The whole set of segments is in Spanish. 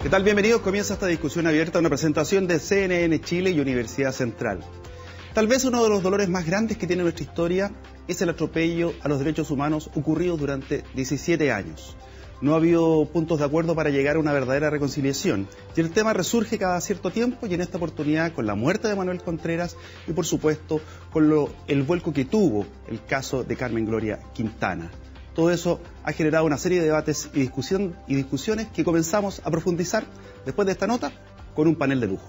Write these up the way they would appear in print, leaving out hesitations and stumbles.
¿Qué tal? Bienvenidos. Comienza esta discusión abierta, una presentación de CNN Chile y Universidad Central. Tal vez uno de los dolores más grandes que tiene nuestra historia es el atropello a los derechos humanos ocurrido durante 17 años. No ha habido puntos de acuerdo para llegar a una verdadera reconciliación y el tema resurge cada cierto tiempo, y en esta oportunidad con la muerte de Manuel Contreras y por supuesto con el vuelco que tuvo el caso de Carmen Gloria Quintana. Todo eso ha generado una serie de debates y discusiones que comenzamos a profundizar después de esta nota con un panel de lujo.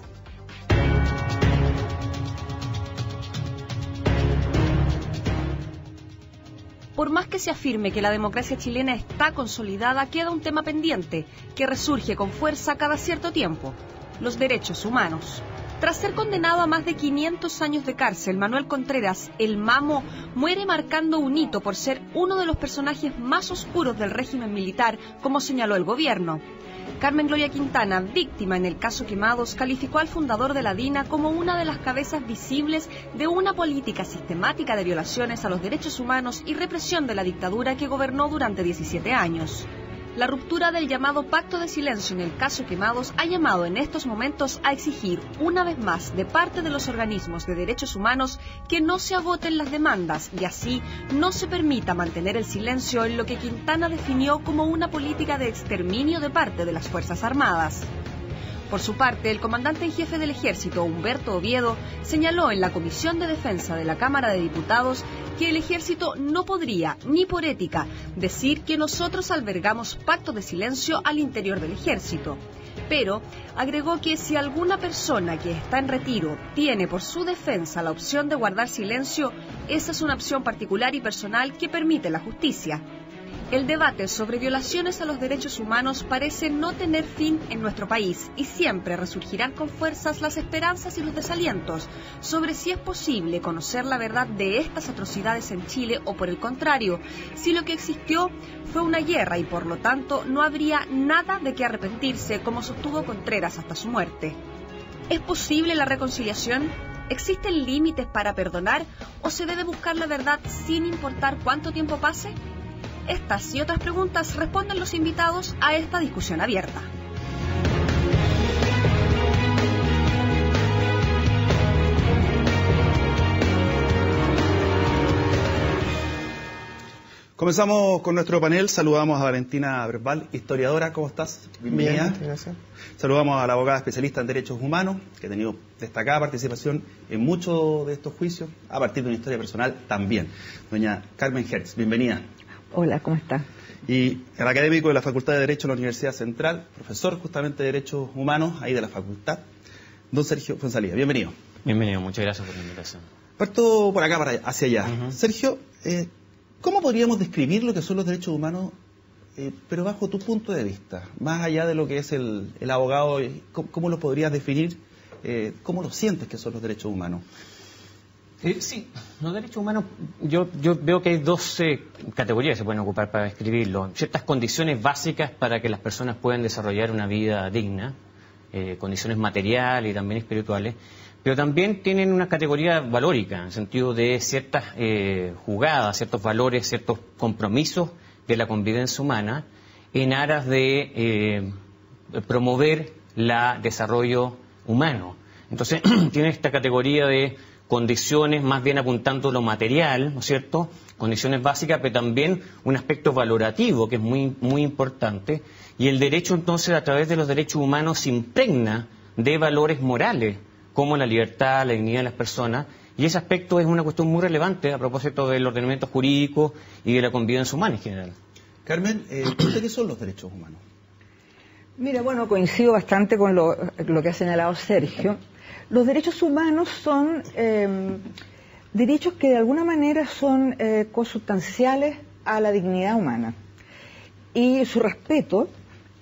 Por más que se afirme que la democracia chilena está consolidada, queda un tema pendiente que resurge con fuerza cada cierto tiempo: los derechos humanos. Tras ser condenado a más de 500 años de cárcel, Manuel Contreras, el Mamo, muere marcando un hito por ser uno de los personajes más oscuros del régimen militar, como señaló el gobierno. Carmen Gloria Quintana, víctima en el caso Quemados, calificó al fundador de la DINA como una de las cabezas visibles de una política sistemática de violaciones a los derechos humanos y represión de la dictadura que gobernó durante 17 años. La ruptura del llamado pacto de silencio en el caso Quemados ha llamado en estos momentos a exigir una vez más de parte de los organismos de derechos humanos que no se agoten las demandas y así no se permita mantener el silencio en lo que Quintana definió como una política de exterminio de parte de las Fuerzas Armadas. Por su parte, el comandante en jefe del Ejército, Humberto Oviedo, señaló en la Comisión de Defensa de la Cámara de Diputados que el Ejército no podría, ni por ética, decir que nosotros albergamos pacto de silencio al interior del Ejército. Pero agregó que si alguna persona que está en retiro tiene por su defensa la opción de guardar silencio, esa es una opción particular y personal que permite la justicia. El debate sobre violaciones a los derechos humanos parece no tener fin en nuestro país y siempre resurgirán con fuerzas las esperanzas y los desalientos sobre si es posible conocer la verdad de estas atrocidades en Chile o, por el contrario, si lo que existió fue una guerra y por lo tanto no habría nada de qué arrepentirse, como sostuvo Contreras hasta su muerte. ¿Es posible la reconciliación? ¿Existen límites para perdonar o se debe buscar la verdad sin importar cuánto tiempo pase? Estas y otras preguntas responden los invitados a esta discusión abierta. Comenzamos con nuestro panel. Saludamos a Valentina Verbal, historiadora. ¿Cómo estás? Bienvenida. Bien, gracias. Saludamos a la abogada especialista en derechos humanos, que ha tenido destacada participación en muchos de estos juicios, a partir de una historia personal también. Doña Carmen Hertz, bienvenida. Hola, ¿cómo está? Y el académico de la Facultad de Derecho de la Universidad Central, profesor justamente de Derechos Humanos, ahí de la facultad, don Sergio Fonsalía. Bienvenido. Bienvenido, muchas gracias por la invitación. Parto por acá, hacia allá. Sergio, ¿cómo podríamos describir lo que son los derechos humanos, pero bajo tu punto de vista? Más allá de lo que es el abogado, ¿cómo lo podrías definir? ¿Cómo lo sientes que son los derechos humanos? Sí, los derechos humanos, yo veo que hay dos categorías que se pueden ocupar para describirlo. Ciertas condiciones básicas para que las personas puedan desarrollar una vida digna, condiciones materiales y también espirituales, pero también tienen una categoría valórica, en el sentido de ciertas jugadas, ciertos valores, ciertos compromisos de la convivencia humana en aras de promover el desarrollo humano. Entonces, tiene esta categoría de condiciones más bien apuntando a lo material, ¿no es cierto? Condiciones básicas, pero también un aspecto valorativo que es muy importante. Y el derecho, entonces, a través de los derechos humanos se impregna de valores morales, como la libertad, la dignidad de las personas. Y ese aspecto es una cuestión muy relevante a propósito del ordenamiento jurídico y de la convivencia humana en general. Carmen, ¿qué son los derechos humanos? Mira, bueno, coincido bastante con lo que ha señalado Sergio. Los derechos humanos son derechos que de alguna manera son consustanciales a la dignidad humana. Y su respeto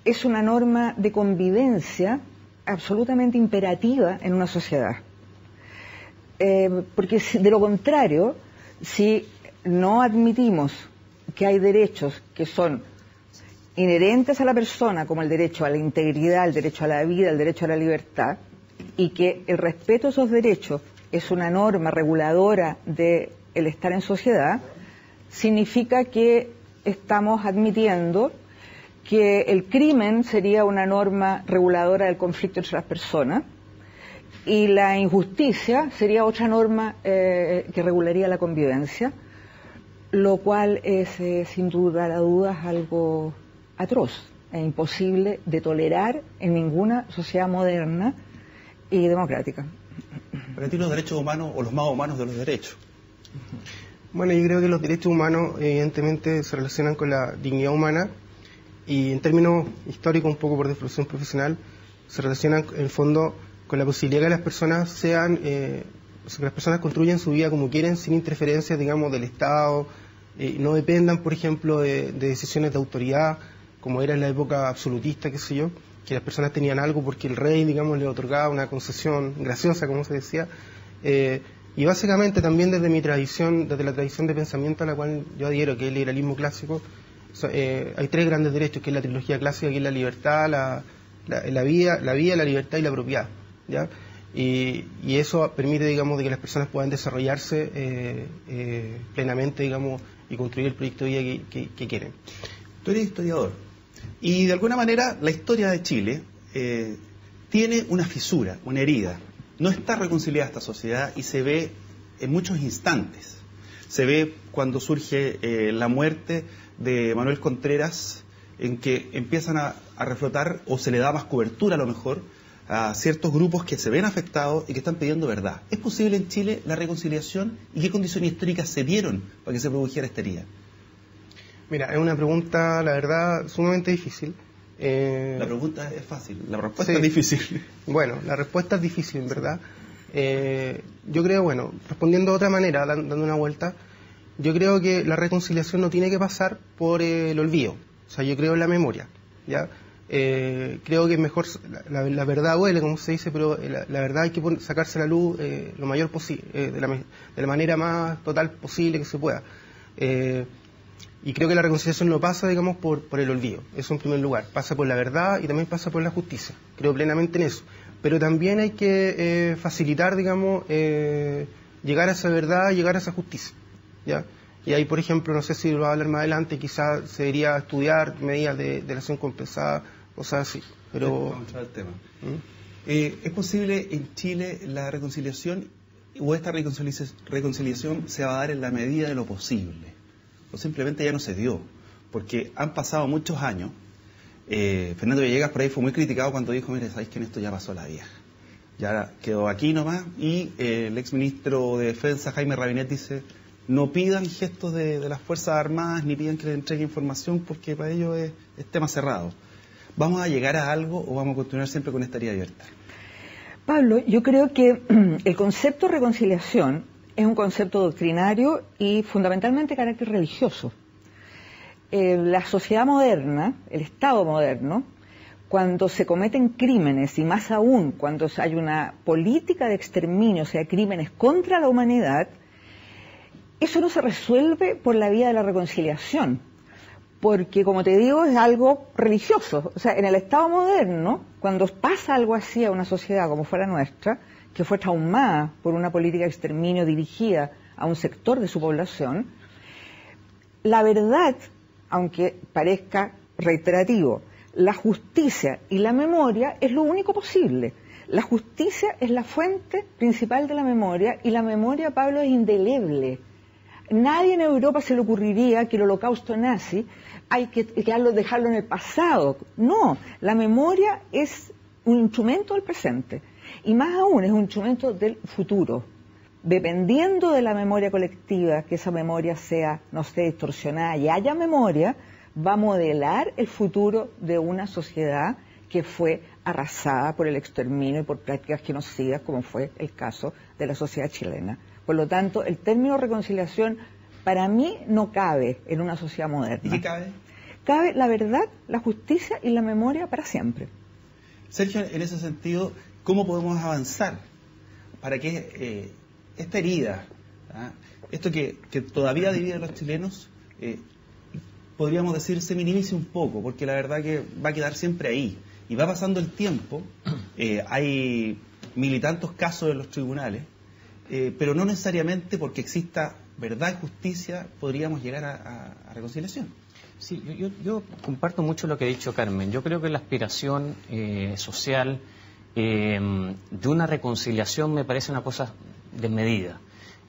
es una norma de convivencia absolutamente imperativa en una sociedad. Porque de lo contrario, si no admitimos que hay derechos que son inherentes a la persona, como el derecho a la integridad, el derecho a la vida, el derecho a la libertad, y que el respeto a esos derechos es una norma reguladora del estar en sociedad, significa que estamos admitiendo que el crimen sería una norma reguladora del conflicto entre las personas y la injusticia sería otra norma que regularía la convivencia, lo cual es, sin duda a dudas, algo atroz e imposible de tolerar en ninguna sociedad moderna y democrática. Para ti, los derechos humanos, o los más humanos de los derechos. Bueno, yo creo que los derechos humanos evidentemente se relacionan con la dignidad humana y en términos históricos, un poco por definición profesional, se relacionan en el fondo con la posibilidad que las personas sean, que las personas construyan su vida como quieren, sin interferencias, digamos, del Estado, no dependan, por ejemplo, de decisiones de autoridad, como era en la época absolutista, qué sé yo, que las personas tenían algo porque el rey, digamos, le otorgaba una concesión graciosa, como se decía, y básicamente también desde mi tradición, desde la tradición de pensamiento a la cual yo adhiero, que es el liberalismo clásico, hay tres grandes derechos, que es la trilogía clásica, que es la libertad, la vida, la libertad y la propiedad, ¿ya? Y eso permite, digamos, de que las personas puedan desarrollarse plenamente, digamos, y construir el proyecto de vida que quieren. Tú eres historiador, y de alguna manera la historia de Chile tiene una fisura, una herida. No está reconciliada esta sociedad y se ve en muchos instantes. Se ve cuando surge la muerte de Manuel Contreras, en que empiezan a reflotar, o se le da más cobertura a lo mejor, a ciertos grupos que se ven afectados y que están pidiendo verdad. ¿Es posible en Chile la reconciliación y qué condiciones históricas se dieron para que se produjera esta herida? Mira, es una pregunta, la verdad, sumamente difícil. La pregunta es fácil, la respuesta es difícil. Bueno, la respuesta es difícil, en verdad. Yo creo, bueno, respondiendo de otra manera, dando una vuelta, yo creo que la reconciliación no tiene que pasar por el olvido. O sea, yo creo en la memoria, ¿ya? Creo que es mejor, la verdad duele, como se dice, pero la verdad hay que sacarse a la luz lo mayor posible, de la manera más total posible que se pueda. Y creo que la reconciliación no pasa, digamos, por el olvido, eso en primer lugar. Pasa por la verdad y también pasa por la justicia. Creo plenamente en eso. Pero también hay que facilitar, digamos, llegar a esa verdad, llegar a esa justicia, ¿ya? Y ahí, por ejemplo, no sé si lo va a hablar más adelante, quizás se debería estudiar medidas de delación compensada, cosas así. Pero vamos a entrar al tema. ¿Es posible en Chile la reconciliación, o esta reconciliación se va a dar en la medida de lo posible? O simplemente ya no se dio, porque han pasado muchos años. Fernando Villegas por ahí fue muy criticado cuando dijo, mire, sabéis que en esto ya pasó la vieja, ya quedó aquí nomás, y el exministro de Defensa, Jaime Rabinet, dice, no pidan gestos de las Fuerzas Armadas, ni pidan que les entregue información, porque para ellos es tema cerrado. ¿Vamos a llegar a algo o vamos a continuar siempre con esta herida abierta? Pablo, yo creo que el concepto de reconciliación es un concepto doctrinario y fundamentalmente de carácter religioso. La sociedad moderna, el Estado moderno, cuando se cometen crímenes, y más aún cuando hay una política de exterminio, o sea, crímenes contra la humanidad, eso no se resuelve por la vía de la reconciliación, porque, como te digo, es algo religioso. O sea, en el Estado moderno, cuando pasa algo así a una sociedad como fue la nuestra, que fue traumada por una política de exterminio dirigida a un sector de su población, la verdad, aunque parezca reiterativo, la justicia y la memoria es lo único posible. La justicia es la fuente principal de la memoria, y la memoria, Pablo, es indeleble. Nadie en Europa se le ocurriría que el holocausto nazi hay que dejarlo en el pasado. No, la memoria es un instrumento del presente, y más aún es un instrumento del futuro. Dependiendo de la memoria colectiva, que esa memoria no esté distorsionada y haya memoria, va a modelar el futuro de una sociedad que fue arrasada por el exterminio y por prácticas genocidas, como fue el caso de la sociedad chilena. Por lo tanto, el término reconciliación para mí no cabe en una sociedad moderna. ¿Y qué cabe? Cabe la verdad, la justicia y la memoria para siempre. Sergio, en ese sentido, ¿cómo podemos avanzar para que esta herida, esto que todavía divide a los chilenos, podríamos decir, se minimice un poco? Porque la verdad que va a quedar siempre ahí. Y va pasando el tiempo, hay mil y tantos casos en los tribunales, pero no necesariamente porque exista verdad y justicia podríamos llegar a reconciliación. Sí, yo comparto mucho lo que ha dicho Carmen. Yo creo que la aspiración social de una reconciliación me parece una cosa desmedida.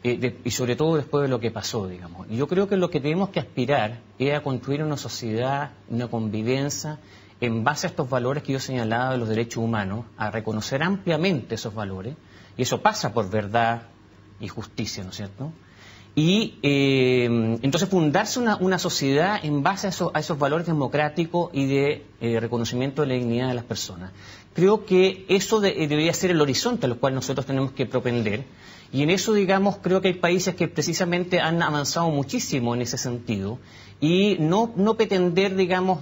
Y sobre todo después de lo que pasó, digamos. Yo creo que lo que tenemos que aspirar es a construir una sociedad, una convivencia en base a estos valores que yo señalaba de los derechos humanos, a reconocer ampliamente esos valores, y eso pasa por verdad y justicia, ¿no es cierto? Y entonces fundarse una sociedad en base a esos valores democráticos y de reconocimiento de la dignidad de las personas. Creo que eso debería ser el horizonte a lo cual nosotros tenemos que propender, y en eso, digamos, creo que hay países que precisamente han avanzado muchísimo en ese sentido, y no pretender, digamos,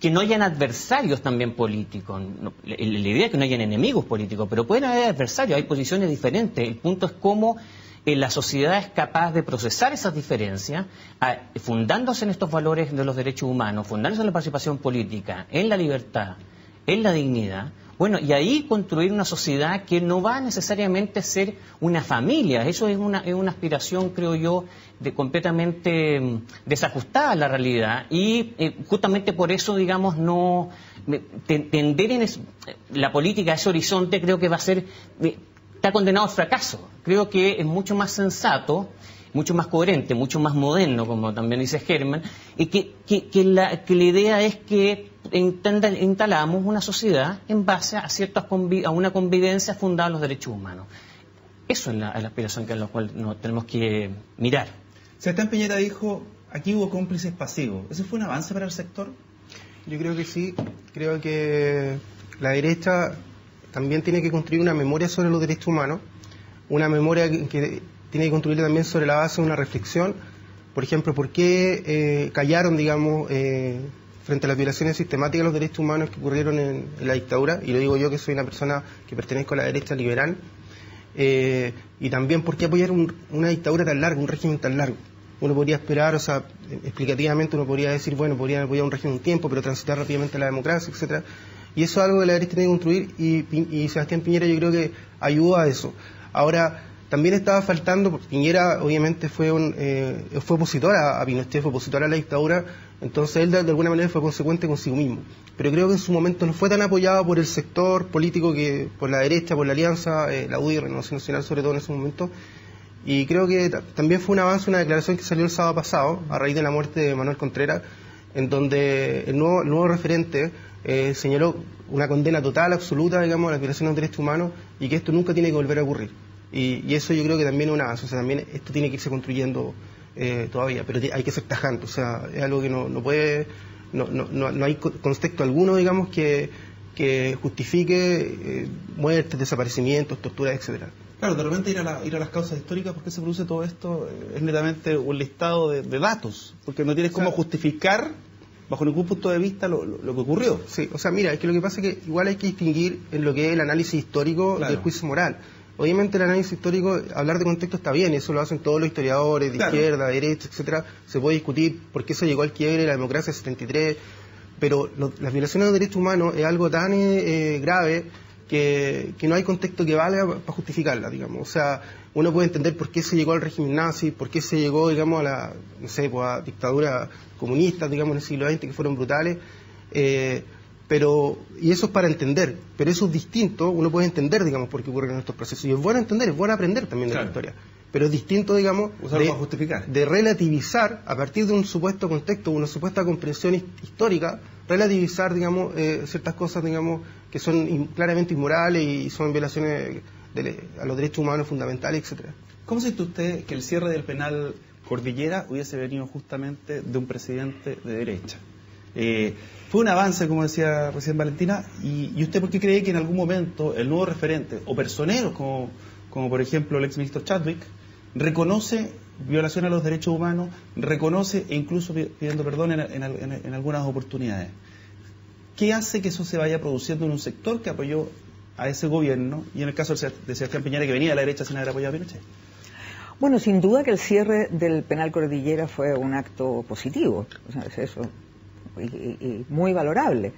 que no hayan adversarios también políticos. La idea es que no hayan enemigos políticos, pero pueden haber adversarios, hay posiciones diferentes. El punto es cómo la sociedad es capaz de procesar esas diferencias, fundándose en estos valores de los derechos humanos, fundándose en la participación política, en la libertad, en la dignidad. Bueno, y ahí construir una sociedad que no va necesariamente a ser una familia. Eso es una aspiración, creo yo, completamente desajustada a la realidad. Y justamente por eso, digamos, no tender en la política a ese horizonte, creo que va a ser... está condenado al fracaso. Creo que es mucho más sensato, mucho más coherente, mucho más moderno, como también dice Germán, y que la idea es que instalamos una sociedad en base a una convivencia fundada en los derechos humanos. Eso es la aspiración a la cual tenemos que mirar. Sebastián Piñera dijo, aquí hubo cómplices pasivos. ¿Eso fue un avance para el sector? Yo creo que sí. Creo que la derecha también tiene que construir una memoria sobre los derechos humanos, una memoria que tiene que construir también sobre la base de una reflexión. Por ejemplo, ¿por qué callaron, digamos, frente a las violaciones sistemáticas de los derechos humanos que ocurrieron en la dictadura? Y lo digo yo, que soy una persona que pertenezco a la derecha liberal. Y también, ¿por qué apoyar una dictadura tan larga, un régimen tan largo? Uno podría esperar, o sea, explicativamente uno podría decir, bueno, podrían apoyar un régimen un tiempo, pero transitar rápidamente a la democracia, etcétera. Y eso es algo que la derecha tiene que construir, y Sebastián Piñera yo creo que ayudó a eso. Ahora, también estaba faltando, porque Piñera obviamente fue opositor a Pinochet, fue opositor a la dictadura, entonces él de alguna manera fue consecuente consigo mismo. Pero creo que en su momento no fue tan apoyado por el sector político, que por la derecha, por la alianza, la UDI, Renovación Nacional, sobre todo en ese momento. Y creo que también fue un avance, una declaración que salió el sábado pasado, a raíz de la muerte de Manuel Contreras, en donde el nuevo referente señaló una condena total, absoluta, digamos, a las violaciones de los derechos humanos, y que esto nunca tiene que volver a ocurrir. Y eso yo creo que también es un avance, o sea, también esto tiene que irse construyendo todavía, pero hay que ser tajante, o sea, es algo que no puede, no hay contexto alguno, digamos, que justifique muertes, desaparecimientos, torturas, etcétera. Claro, de repente ir a las causas históricas, ¿por qué se produce todo esto? Es netamente un listado de datos, porque no tienes cómo justificar bajo ningún punto de vista lo que ocurrió. Sí, o sea, mira, es que lo que pasa es que igual hay que distinguir en lo que es el análisis histórico del juicio moral. Obviamente el análisis histórico, hablar de contexto está bien, eso lo hacen todos los historiadores de izquierda, derecha, etcétera. Se puede discutir por qué se llegó al quiebre de la democracia del 73, pero las violaciones de los derechos humanos es algo tan grave que no hay contexto que valga para justificarla, digamos. O sea, uno puede entender por qué se llegó al régimen nazi, por qué se llegó, digamos, a la, no sé, pues a dictaduras comunistas, digamos, en el siglo XX, que fueron brutales, y eso es para entender, pero eso es distinto, uno puede entender, digamos, por qué ocurren estos procesos, y es bueno entender, es bueno aprender también de la historia, pero es distinto, digamos, de relativizar, a partir de un supuesto contexto, una supuesta comprensión histórica, relativizar, digamos, ciertas cosas, digamos, que son claramente inmorales y son violaciones a los derechos humanos fundamentales, etcétera. ¿Cómo siente usted que el cierre del penal Cordillera hubiese venido justamente de un presidente de derecha? Fue un avance, como decía recién Valentina, y usted por qué cree que en algún momento el nuevo referente, o personeros como por ejemplo el exministro Chadwick, reconoce violación a los derechos humanos, reconoce e incluso pidiendo perdón en algunas oportunidades? ¿Qué hace que eso se vaya produciendo en un sector que apoyó a ese gobierno, y en el caso de Sebastián Piñera, que venía de la derecha sin haber apoyado a Pinochet? Bueno, sin duda que el cierre del penal Cordillera fue un acto positivo, o sea, es eso, y muy valorable.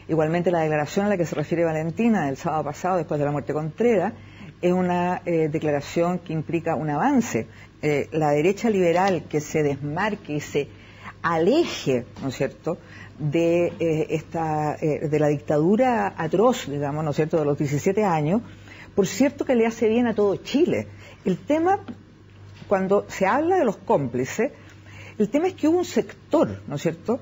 Igualmente la declaración a la que se refiere Valentina del sábado pasado, después de la muerte de Contreras, es una declaración que implica un avance. La derecha liberal que se desmarque y se al eje, ¿no es cierto?, de de la dictadura atroz, digamos, ¿no es cierto?, de los 17 años, por cierto que le hace bien a todo Chile. El tema, cuando se habla de los cómplices, el tema es que hubo un sector, ¿no es cierto?,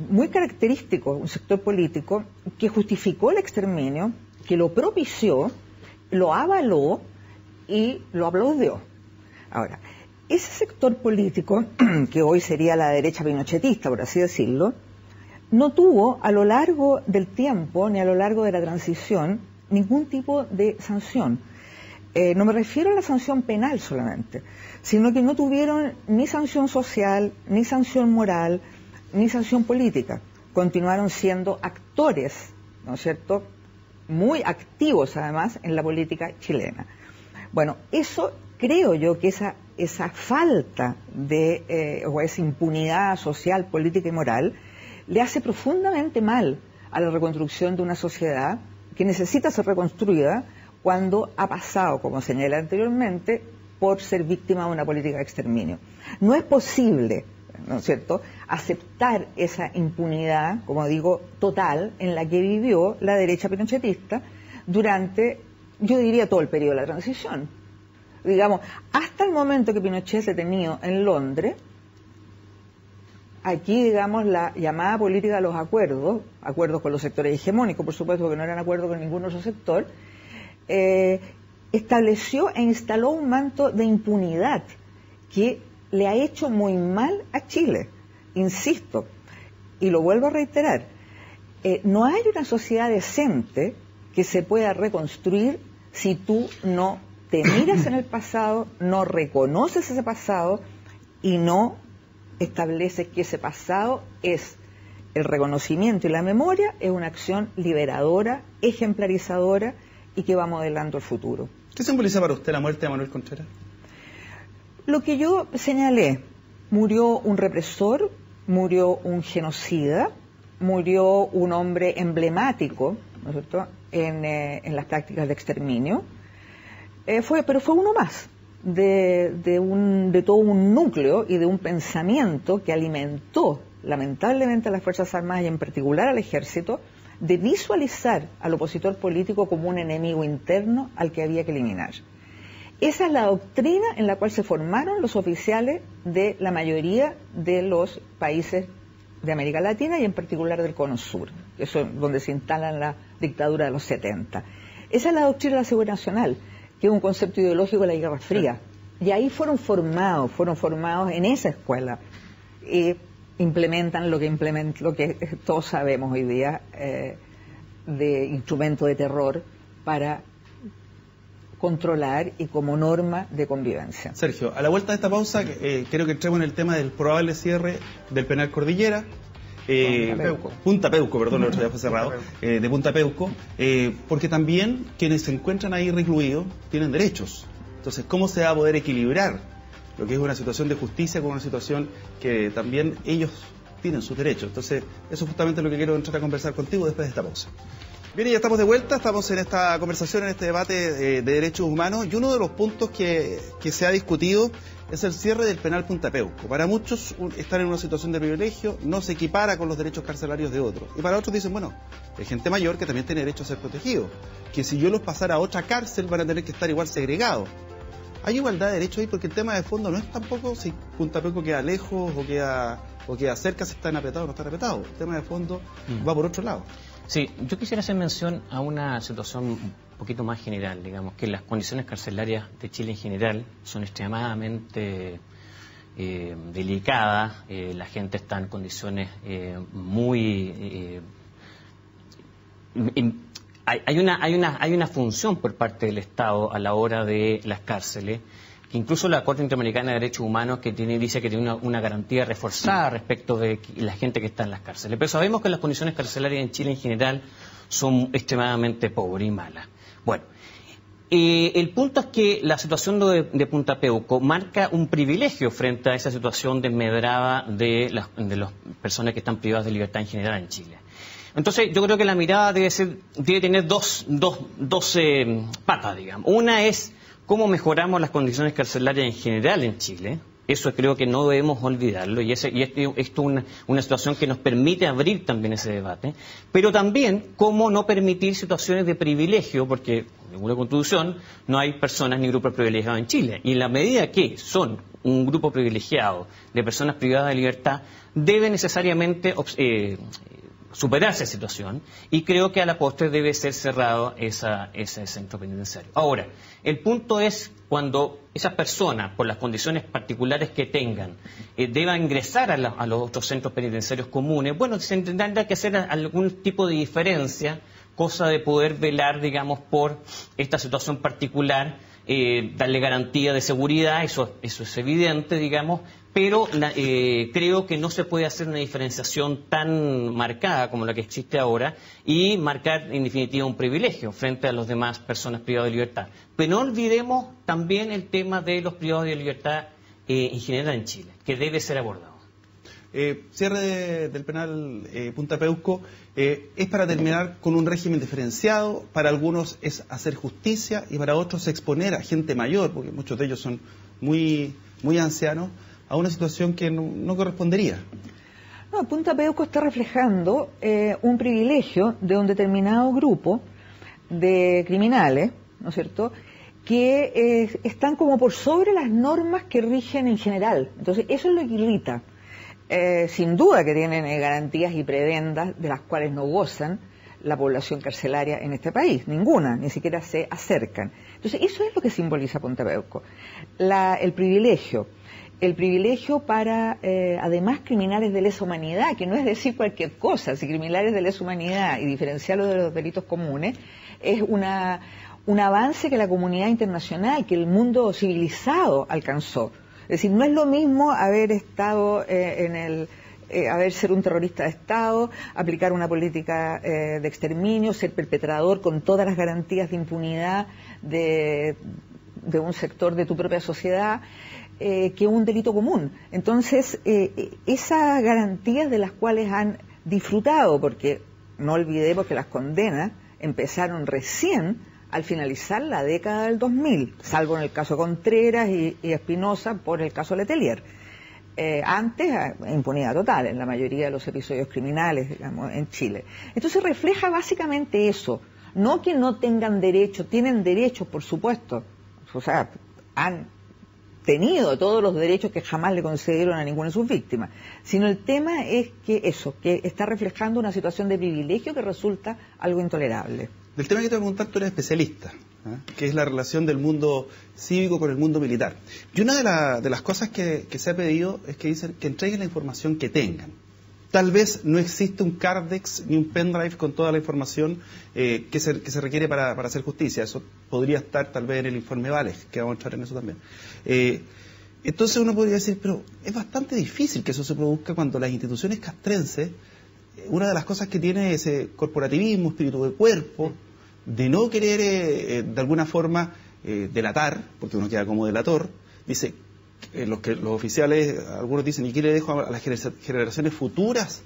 muy característico, un sector político, que justificó el exterminio, que lo propició, lo avaló y lo aplaudió. Ahora, ese sector político, que hoy sería la derecha pinochetista, por así decirlo, no tuvo a lo largo del tiempo, ni a lo largo de la transición, ningún tipo de sanción. No me refiero a la sanción penal solamente, sino que no tuvieron ni sanción social, ni sanción moral, ni sanción política. Continuaron siendo actores, ¿no es cierto?, muy activos además en la política chilena. Bueno, eso creo yo que esa falta de, o esa impunidad social, política y moral, le hace profundamente mal a la reconstrucción de una sociedad que necesita ser reconstruida cuando ha pasado, como señalé anteriormente, por ser víctima de una política de exterminio. No es posible, ¿no es cierto?, aceptar esa impunidad, como digo, total, en la que vivió la derecha pinochetista durante, yo diría, todo el periodo de la transición. Digamos, hasta el momento que Pinochet es detenido en Londres, aquí, digamos, la llamada política de los acuerdos con los sectores hegemónicos, por supuesto, que no eran acuerdos con ningún otro sector, estableció e instaló un manto de impunidad que le ha hecho muy mal a Chile. Insisto, y lo vuelvo a reiterar, no hay una sociedad decente que se pueda reconstruir si tú no te miras en el pasado, no reconoces ese pasado y no estableces que ese pasado es el reconocimiento y la memoria, es una acción liberadora, ejemplarizadora y que va modelando el futuro. ¿Qué simboliza para usted la muerte de Manuel Contreras? Lo que yo señalé, murió un represor, murió un genocida, murió un hombre emblemático, ¿no es cierto?, en las prácticas de exterminio, pero fue uno más de todo un núcleo y de un pensamiento que alimentó lamentablemente a las Fuerzas Armadas y en particular al Ejército, de visualizar al opositor político como un enemigo interno al que había que eliminar. Esa es la doctrina en la cual se formaron los oficiales de la mayoría de los países de América Latina y en particular del Cono Sur, que es donde se instala la dictadura de los 70. Esa es la doctrina de la seguridad nacional, que es un concepto ideológico de la Guerra Fría. Y ahí fueron formados en esa escuela. Y implementan lo que todos sabemos hoy día de instrumento de terror para controlar y como norma de convivencia. Sergio, a la vuelta de esta pausa, creo que entremos en el tema del probable cierre del penal Cordillera. Punta Peuco, perdón, el otro día fue cerrado, de Punta Peuco, porque también quienes se encuentran ahí recluidos tienen derechos. Entonces, ¿cómo se va a poder equilibrar lo que es una situación de justicia con una situación que también ellos tienen sus derechos? Entonces, eso es justamente lo que quiero entrar a conversar contigo después de esta pausa. Bien, ya estamos de vuelta, estamos en esta conversación, en este debate de derechos humanos, y uno de los puntos que se ha discutido es el cierre del penal Punta Peuco. Para muchos, estar en una situación de privilegio no se equipara con los derechos carcelarios de otros. Y para otros dicen, bueno, hay gente mayor que también tiene derecho a ser protegido, que si yo los pasara a otra cárcel van a tener que estar igual segregados. Hay igualdad de derechos ahí, porque el tema de fondo no es tampoco si Punta Peuco queda lejos o queda cerca, si están apretados o no están apretados. El tema de fondo va por otro lado. Sí, yo quisiera hacer mención a una situación un poquito más general, digamos, que las condiciones carcelarias de Chile en general son extremadamente delicadas, la gente está en condiciones muy... Hay una función por parte del Estado a la hora de las cárceles, que incluso la Corte Interamericana de Derechos Humanos dice que tiene una garantía reforzada respecto de la gente que está en las cárceles. Pero sabemos que las condiciones carcelarias en Chile en general son extremadamente pobres y malas. Bueno, el punto es que la situación de Punta Peuco marca un privilegio frente a esa situación desmedrada de las personas que están privadas de libertad en general en Chile. Entonces, yo creo que la mirada debe tener dos patas, digamos. Una es cómo mejoramos las condiciones carcelarias en general en Chile, Eso creo que no debemos olvidarlo, y esto es una situación que nos permite abrir también ese debate, pero también cómo no permitir situaciones de privilegio, porque según la Constitución no hay personas ni grupos privilegiados en Chile, y en la medida que son un grupo privilegiado de personas privadas de libertad, debe necesariamente superarse esa situación, y creo que a la postre debe ser cerrado ese centro penitenciario. Ahora, el punto es cuando esas personas, por las condiciones particulares que tengan, deban ingresar a los otros centros penitenciarios comunes, bueno, se tendrá que hacer algún tipo de diferencia, cosa de poder velar, digamos, por esta situación particular, darle garantía de seguridad, eso es evidente, digamos, pero creo que no se puede hacer una diferenciación tan marcada como la que existe ahora y marcar en definitiva un privilegio frente a las demás personas privadas de libertad. Pero no olvidemos también el tema de los privados de libertad en general en Chile, que debe ser abordado. Cierre del penal Punta Peuco es para terminar con un régimen diferenciado. Para algunos es hacer justicia y para otros exponer a gente mayor, porque muchos de ellos son muy ancianos, a una situación que no correspondería. No, Punta Peuco está reflejando un privilegio de un determinado grupo de criminales, ¿no es cierto?, que están como por sobre las normas que rigen en general. Entonces, eso es lo que irrita. Sin duda que tienen garantías y prebendas de las cuales no gozan la población carcelaria en este país, ninguna, ni siquiera se acercan. Entonces, eso es lo que simboliza Punta Peuco, el privilegio para, además, criminales de lesa humanidad, que no es decir cualquier cosa, si criminales de lesa humanidad y diferenciarlo de los delitos comunes, es un avance que la comunidad internacional, que el mundo civilizado alcanzó. Es decir, no es lo mismo haber estado ser un terrorista de Estado, aplicar una política de exterminio, ser perpetrador con todas las garantías de impunidad de un sector de tu propia sociedad, que un delito común. Entonces, esas garantías de las cuales han disfrutado, porque no olvidemos que las condenas empezaron recién al finalizar la década del 2000, salvo en el caso Contreras y Espinosa por el caso Letelier. Antes, impunidad total en la mayoría de los episodios criminales, digamos, en Chile. Entonces refleja básicamente eso, no que no tengan derechos, tienen derechos, por supuesto, o sea, han tenido todos los derechos que jamás le concedieron a ninguna de sus víctimas, sino el tema es que está reflejando una situación de privilegio que resulta algo intolerable. Del tema que te voy a preguntar, tú eres especialista, que es la relación del mundo cívico con el mundo militar. Y una de las cosas que se ha pedido es que dicen que entreguen la información que tengan. Tal vez no existe un Cardex ni un pendrive con toda la información que se requiere para hacer justicia. Eso podría estar tal vez en el informe Vales, que vamos a entrar en eso también. Entonces uno podría decir, pero es bastante difícil que eso se produzca cuando las instituciones castrenses, una de las cosas que tiene ese corporativismo, espíritu de cuerpo, de no querer de alguna forma delatar, porque uno queda como delator, dice, los oficiales, algunos dicen, ¿y qué le dejo a las generaciones futuras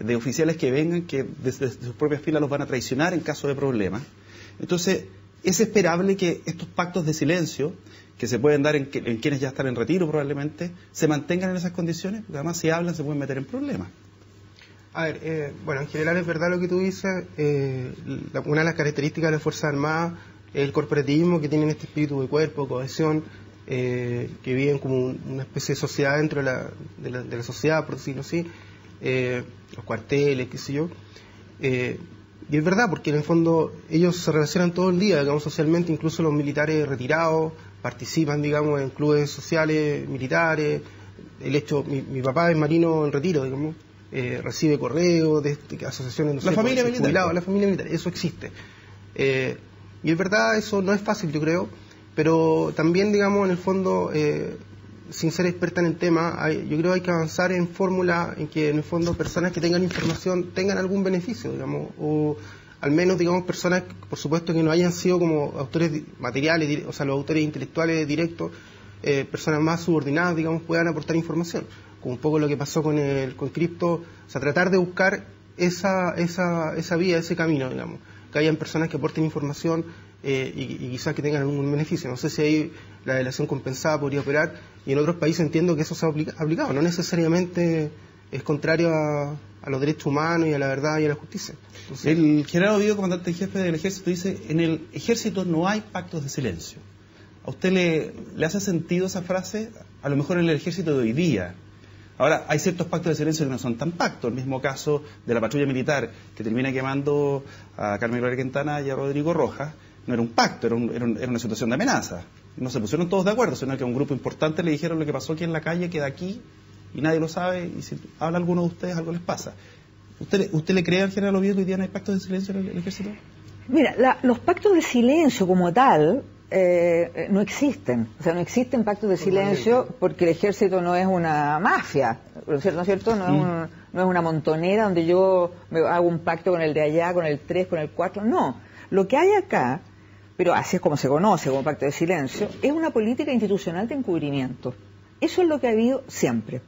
de oficiales que vengan, que desde sus propias filas los van a traicionar en caso de problemas? Entonces, es esperable que estos pactos de silencio, que se pueden dar en quienes ya están en retiro probablemente, se mantengan en esas condiciones, porque además si hablan se pueden meter en problemas. A ver, bueno, en general es verdad lo que tú dices. Una de las características de las Fuerzas Armadas es el corporativismo, que tienen este espíritu de cuerpo, cohesión, que viven como una especie de sociedad dentro de la sociedad, por decirlo así, los cuarteles, qué sé yo. Y es verdad, porque en el fondo ellos se relacionan todo el día, digamos, socialmente, incluso los militares retirados participan, digamos, en clubes sociales militares. El hecho, mi papá es marino en retiro, digamos. Recibe correos de asociaciones, no sé, la familia militar, la familia militar, eso existe. Y es verdad, eso no es fácil, yo creo, pero también, digamos, en el fondo, sin ser experta en el tema, yo creo que hay que avanzar en fórmula en que, en el fondo, personas que tengan información tengan algún beneficio, digamos, o al menos, digamos, personas, por supuesto, que no hayan sido como autores materiales, o sea, los autores intelectuales directos, personas más subordinadas, digamos, puedan aportar información. Como un poco lo que pasó con Cripto, o sea, tratar de buscar esa vía, ese camino, digamos. que hayan personas que aporten información y quizás que tengan algún beneficio. No sé si ahí la delación compensada podría operar, y en otros países entiendo que eso se ha aplicado. No necesariamente es contrario a los derechos humanos y a la verdad y a la justicia. Entonces, el general Oviedo, comandante en jefe del ejército, dice: en el ejército no hay pactos de silencio. ¿A usted le hace sentido esa frase? A lo mejor en el ejército de hoy día. Ahora, hay ciertos pactos de silencio que no son tan pactos. El mismo caso de la patrulla militar que termina quemando a Carmen Gloria Quintana y a Rodrigo Rojas. No era un pacto, era una situación de amenaza. No se pusieron todos de acuerdo, sino que a un grupo importante le dijeron: lo que pasó aquí en la calle queda aquí y nadie lo sabe, y si habla alguno de ustedes algo les pasa. ¿Usted le cree al general Oviedo que hoy día no hay pactos de silencio en el ejército? Mira, los pactos de silencio como tal no existen. O sea, no existen pactos de silencio porque el ejército no es una mafia, ¿no es cierto? No es una montonera donde yo me hago un pacto con el de allá, con el 3, con el 4. No. Lo que hay acá, pero así es como se conoce como pacto de silencio, es una política institucional de encubrimiento. Eso es lo que ha habido siempre.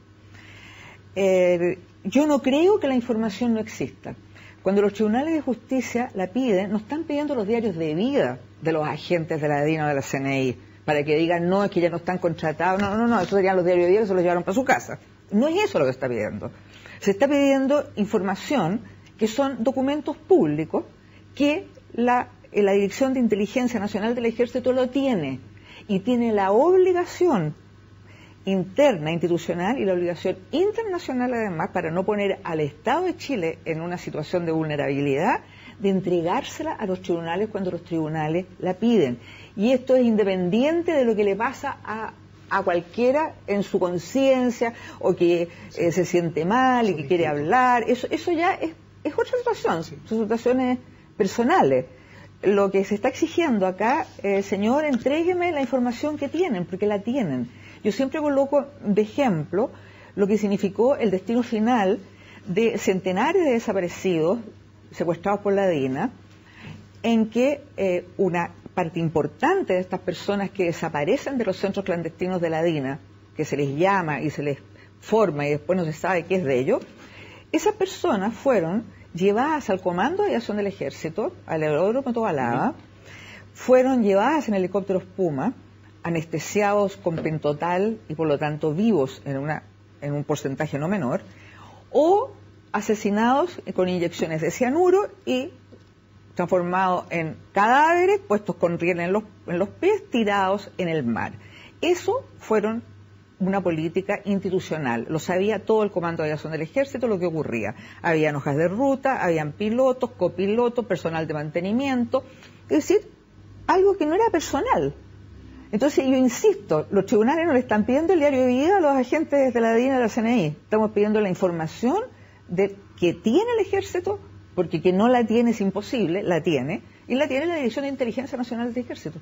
Yo no creo que la información no exista. Cuando los tribunales de justicia la piden, no están pidiendo los diarios de vida de los agentes de la DINA o de la CNI para que digan: no, es que ya no están contratados. No, esos serían los diarios de vida que se los llevaron para su casa. No es eso lo que está pidiendo. Se está pidiendo información que son documentos públicos que la Dirección de Inteligencia Nacional del Ejército lo tiene, y tiene la obligación interna, institucional, y la obligación internacional además, para no poner al Estado de Chile en una situación de vulnerabilidad, de entregársela a los tribunales cuando los tribunales la piden. Y esto es independiente de lo que le pasa a cualquiera en su conciencia, o que se siente mal y que quiere hablar. Eso ya es otra situación, son situaciones personales. Lo que se está exigiendo acá, señor, entrégueme la información que tienen, porque la tienen. Yo siempre coloco de ejemplo lo que significó el destino final de centenares de desaparecidos secuestrados por la DINA, en que una parte importante de estas personas que desaparecen de los centros clandestinos de la DINA, que se les llama y se les forma y después no se sabe qué es de ellos, esas personas fueron llevadas al Comando de Aviación del Ejército, al aeródromo Tobalaba, fueron llevadas en helicópteros Puma, anestesiados con pentotal y por lo tanto vivos en un porcentaje no menor, o asesinados con inyecciones de cianuro y transformados en cadáveres puestos con riel en los pies, tirados en el mar. Eso fueron una política institucional. Lo sabía todo el Comando de Aviación del Ejército lo que ocurría. Habían hojas de ruta, habían pilotos, copilotos, personal de mantenimiento. Es decir, algo que no era personal. Entonces, yo insisto, los tribunales no le están pidiendo el diario de vida a los agentes de la DINA y de la CNI. Estamos pidiendo la información que tiene el Ejército, porque que no la tiene es imposible, la tiene, y la tiene la Dirección de Inteligencia Nacional del Ejército.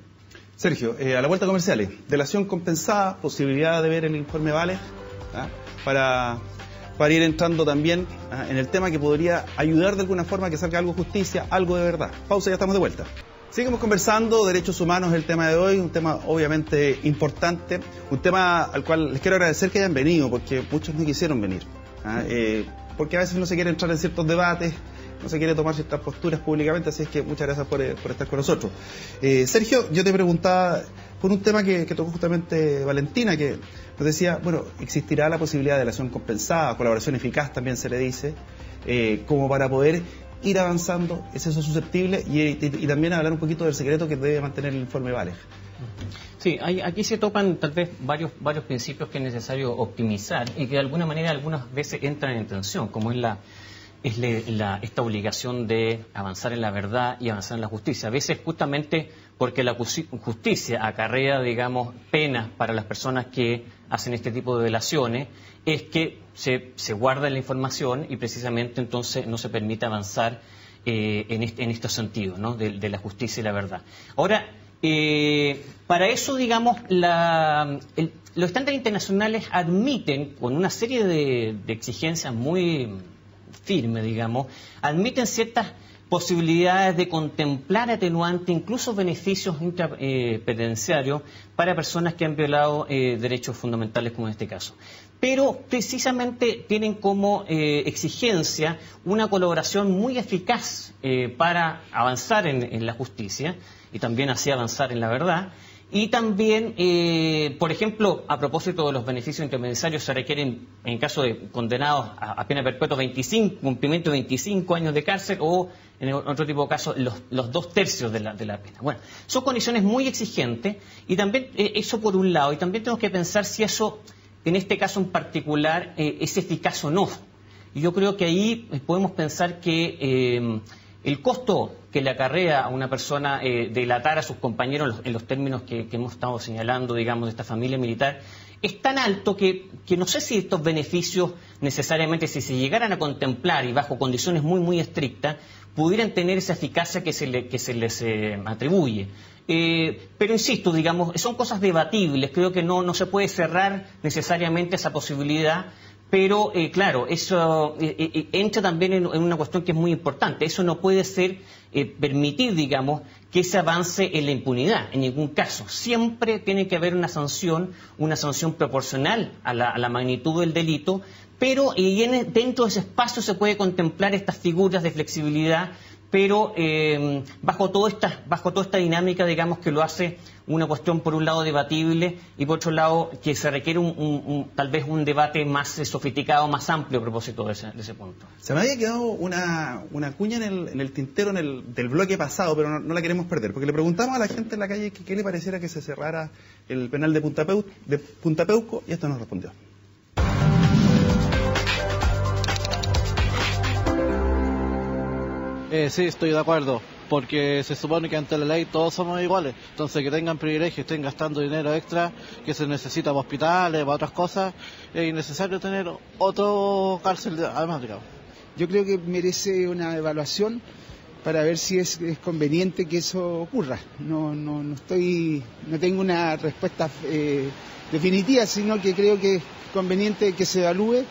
Sergio, a la vuelta comerciales, delación compensada, posibilidad de ver el informe Vale, para ir entrando también en el tema que podría ayudar de alguna forma a que salga algo de justicia, algo de verdad. Pausa, ya estamos de vuelta. Seguimos conversando, derechos humanos es el tema de hoy, un tema obviamente importante, un tema al cual les quiero agradecer que hayan venido, porque muchos no quisieron venir, porque a veces no se quiere entrar en ciertos debates, no se quiere tomar ciertas posturas públicamente, así es que muchas gracias por estar con nosotros. Sergio, yo te preguntaba por un tema que tocó justamente Valentina, que nos decía, bueno, existirá la posibilidad de delación compensada, colaboración eficaz también se le dice, como para poder ir avanzando, ¿es eso susceptible? Y también hablar un poquito del secreto que debe mantener el informe Vale. Sí, aquí se tocan tal vez varios principios que es necesario optimizar y que de alguna manera algunas veces entran en tensión, como es esta obligación de avanzar en la verdad y avanzar en la justicia. A veces justamente porque la justicia acarrea, digamos, penas para las personas que hacen este tipo de delaciones, es que se guarda la información y precisamente entonces no se permite avanzar en estos sentidos, ¿no? de la justicia y la verdad. Ahora, para eso, digamos, los estándares internacionales admiten, con una serie de exigencias muy firmes, digamos, admiten ciertas posibilidades de contemplar atenuante, incluso beneficios intrapenitenciarios para personas que han violado derechos fundamentales como en este caso. Pero precisamente tienen como exigencia una colaboración muy eficaz para avanzar en la justicia y también así avanzar en la verdad. Y también, por ejemplo, a propósito de los beneficios intermediarios, se requieren, en caso de condenados a pena perpetua, cumplimiento de 25 años de cárcel o, en otro tipo de casos, los 2/3 de la pena. Bueno, son condiciones muy exigentes y también eso por un lado. Y también tenemos que pensar si eso, en este caso en particular, es eficaz o no. Y yo creo que ahí podemos pensar que el costo que le acarrea a una persona delatar a sus compañeros en los términos que hemos estado señalando, digamos, de esta familia militar, es tan alto que no sé si estos beneficios necesariamente, si se llegaran a contemplar y bajo condiciones muy, muy estrictas, pudieran tener esa eficacia que se les atribuye. Pero insisto, digamos, son cosas debatibles, creo que no se puede cerrar necesariamente esa posibilidad. Pero, claro, eso entra también en una cuestión que es muy importante. Eso no puede ser permitir, digamos, que se avance en la impunidad, en ningún caso. Siempre tiene que haber una sanción proporcional a la magnitud del delito, pero dentro de ese espacio se puede contemplar estas figuras de flexibilidad, pero bajo toda esta dinámica, digamos, que lo hace una cuestión por un lado debatible y por otro lado que se requiere tal vez un debate más sofisticado, más amplio a propósito de ese punto. Se me había quedado una cuña en el tintero del bloque pasado, pero no la queremos perder, porque le preguntamos a la gente en la calle qué le pareciera que se cerrara el penal de Punta Peuco y esto nos respondió. Sí, estoy de acuerdo, porque se supone que ante la ley todos somos iguales, entonces que tengan privilegios, estén gastando dinero extra que se necesita para hospitales, para otras cosas, es innecesario tener otro cárcel además, digamos. Yo creo que merece una evaluación para ver si es conveniente que eso ocurra. No tengo una respuesta definitiva, sino que creo que es conveniente que se evalúe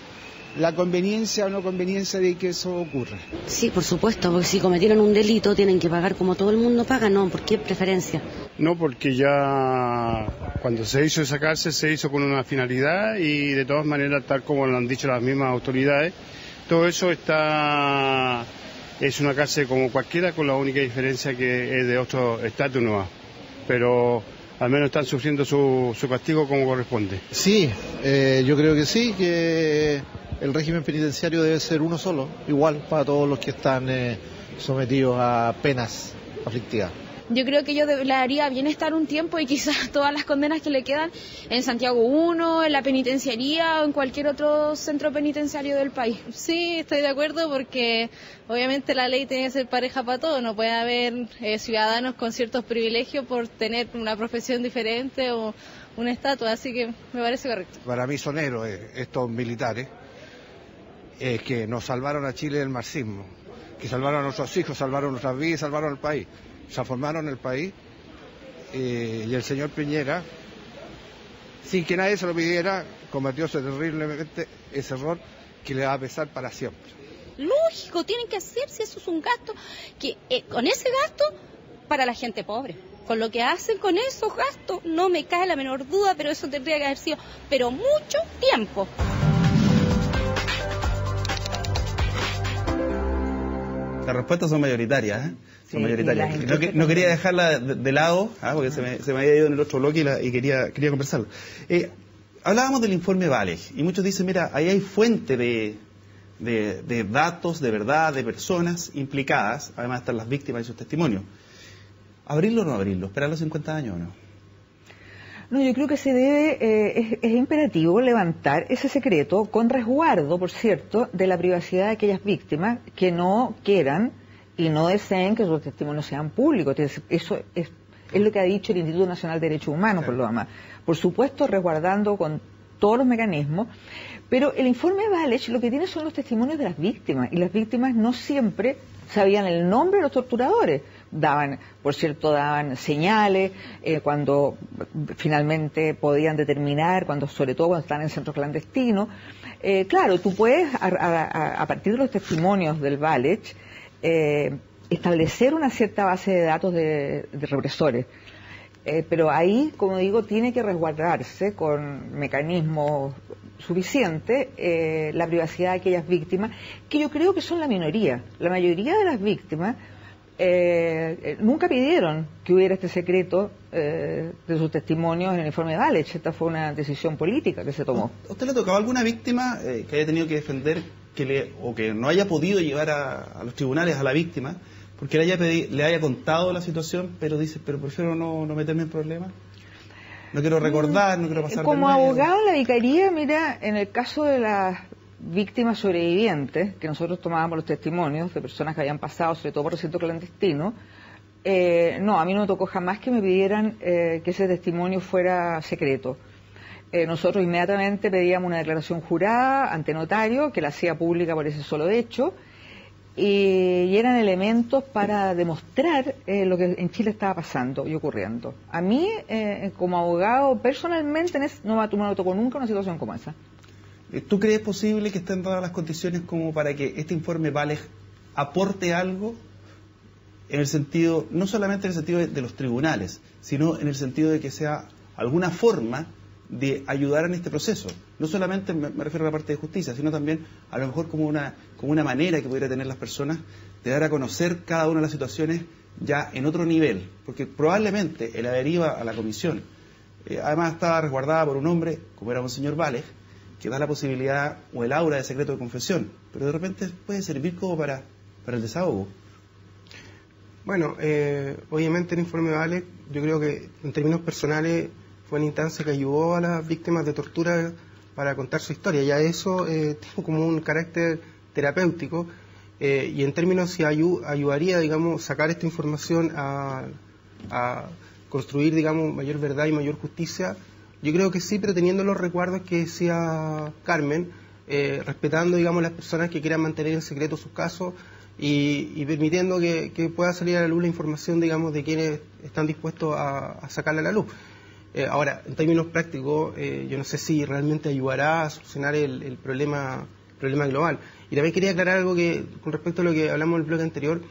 la conveniencia o no conveniencia de que eso ocurra. Sí, por supuesto, porque si cometieron un delito tienen que pagar como todo el mundo paga, ¿no? ¿Por qué preferencia? No, porque ya cuando se hizo esa cárcel se hizo con una finalidad y de todas maneras, tal como lo han dicho las mismas autoridades, todo eso es una cárcel como cualquiera, con la única diferencia que es de otro estatus nomás. Pero al menos están sufriendo su castigo como corresponde. Sí, yo creo que sí, que el régimen penitenciario debe ser uno solo, igual para todos los que están sometidos a penas aflictivas. Yo creo que le haría bien estar un tiempo y quizás todas las condenas que le quedan en Santiago 1, en la penitenciaría o en cualquier otro centro penitenciario del país. Sí, estoy de acuerdo porque obviamente la ley tiene que ser pareja para todos. No puede haber ciudadanos con ciertos privilegios por tener una profesión diferente o un estatus, así que me parece correcto. Para mí son héroes estos militares que nos salvaron a Chile del marxismo, que salvaron a nuestros hijos, salvaron nuestras vidas, salvaron al país. Transformaron el país y el señor Piñera, sin que nadie se lo pidiera, cometió terriblemente ese error que le va a pesar para siempre. Lógico, tienen que hacer si eso es un gasto, que con ese gasto para la gente pobre. Con lo que hacen con esos gastos no me cae la menor duda, pero eso tendría que haber sido, pero mucho tiempo. Las respuestas son mayoritarias, ¿eh? Son mayoritarias. No quería dejarla de lado, porque se me había ido en el otro bloque y quería conversarlo. Hablábamos del informe Valech, y muchos dicen, mira, ahí hay fuente de datos, de verdad, de personas implicadas, además están las víctimas y sus testimonios. ¿Abrirlo o no abrirlo? ¿Esperar los 50 años o no? No, yo creo que se debe, es imperativo levantar ese secreto con resguardo, por cierto, de la privacidad de aquellas víctimas que no quieran y no deseen que sus testimonios sean públicos. Eso es lo que ha dicho el Instituto Nacional de Derechos Humanos, por lo demás. Por supuesto, resguardando con todos los mecanismos, pero el informe Valech lo que tiene son los testimonios de las víctimas, y las víctimas no siempre sabían el nombre de los torturadores. Daban señales cuando finalmente podían determinar, sobre todo cuando están en centros clandestinos. Claro, tú puedes, a partir de los testimonios del Valech, establecer una cierta base de datos de represores. Pero ahí, como digo, tiene que resguardarse con mecanismos suficientes la privacidad de aquellas víctimas, que yo creo que son la minoría. La mayoría de las víctimas nunca pidieron que hubiera este secreto de sus testimonios en el informe de Walech. Esta fue una decisión política que se tomó. ¿A usted le tocaba alguna víctima que haya tenido que defender o que no haya podido llevar a los tribunales a la víctima porque le haya contado la situación, pero dice, pero prefiero no meterme en problemas? No quiero recordar, no quiero pasar como de nuevo. Abogado en la Vicaría, mira, en el caso de las víctimas sobrevivientes, que nosotros tomábamos los testimonios de personas que habían pasado, sobre todo por recinto clandestino, no, a mí no me tocó jamás que me pidieran que ese testimonio fuera secreto. Nosotros inmediatamente pedíamos una declaración jurada ante notario, que la hacía pública por ese solo hecho, y eran elementos para demostrar lo que en Chile estaba pasando y ocurriendo. A mí, como abogado, personalmente, no me tocó nunca una situación como esa. ¿Tú crees posible que estén dadas las condiciones como para que este informe Walech aporte algo en el sentido, no solamente en el sentido de los tribunales, sino en el sentido de que sea alguna forma de ayudar en este proceso? No solamente me refiero a la parte de justicia, sino también a lo mejor como una manera que pudiera tener las personas de dar a conocer cada una de las situaciones ya en otro nivel, porque probablemente el haber ido a la comisión, además estaba resguardada por un hombre, como era Monseñor Walech, que da la posibilidad o el aura de secreto de confesión, pero de repente puede servir como para el desahogo. Bueno, obviamente el informe Walech, yo creo que en términos personales fue una instancia que ayudó a las víctimas de tortura para contar su historia. Ya eso tiene como un carácter terapéutico y en términos si ayudaría, digamos, sacar esta información a construir, digamos, mayor verdad y mayor justicia. Yo creo que sí, pero teniendo los recuerdos que decía Carmen, respetando, digamos, las personas que quieran mantener en secreto sus casos y permitiendo que pueda salir a la luz la información, digamos, de quienes están dispuestos a sacarla a la luz. Ahora, en términos prácticos, yo no sé si realmente ayudará a solucionar el problema global. Y también quería aclarar algo que, con respecto a lo que hablamos en el bloque anterior,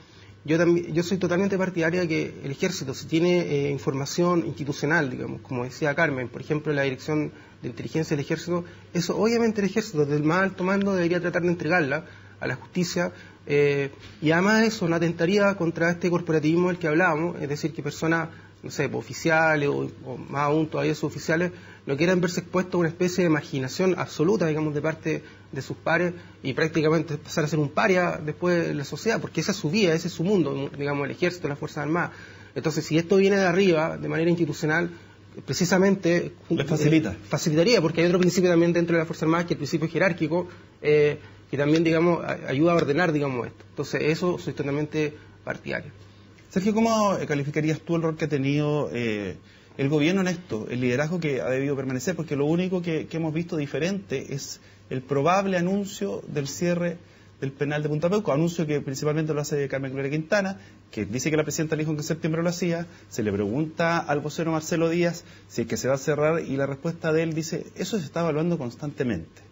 yo soy totalmente partidaria de que el ejército, si tiene información institucional, digamos, como decía Carmen, por ejemplo, la Dirección de Inteligencia del Ejército, eso obviamente el ejército, desde el más alto mando, debería tratar de entregarla a la justicia, y además eso no atentaría contra este corporativismo del que hablábamos, es decir, que personas, no sé, oficiales o más aún todavía suboficiales, no quieran verse expuestos a una especie de marginación absoluta, digamos, de parte de sus pares y prácticamente pasar a ser un paria después de la sociedad, porque esa es su vida, ese es su mundo, digamos, el ejército, las Fuerzas Armadas. Entonces, si esto viene de arriba, de manera institucional, precisamente les facilitaría, porque hay otro principio también dentro de las Fuerzas Armadas, que es el principio jerárquico, que también, digamos, ayuda a ordenar, digamos, esto. Entonces, eso soy totalmente partidario. Sergio, ¿cómo calificarías tú el rol que ha tenido el gobierno en esto, el liderazgo que ha debido permanecer? Porque lo único que hemos visto diferente es el probable anuncio del cierre del penal de Punta Peuco, anuncio que principalmente lo hace Carmen Gloria Quintana, que dice que la presidenta le dijo que en septiembre lo hacía. Se le pregunta al vocero Marcelo Díaz si es que se va a cerrar y la respuesta de él dice, eso se está evaluando constantemente.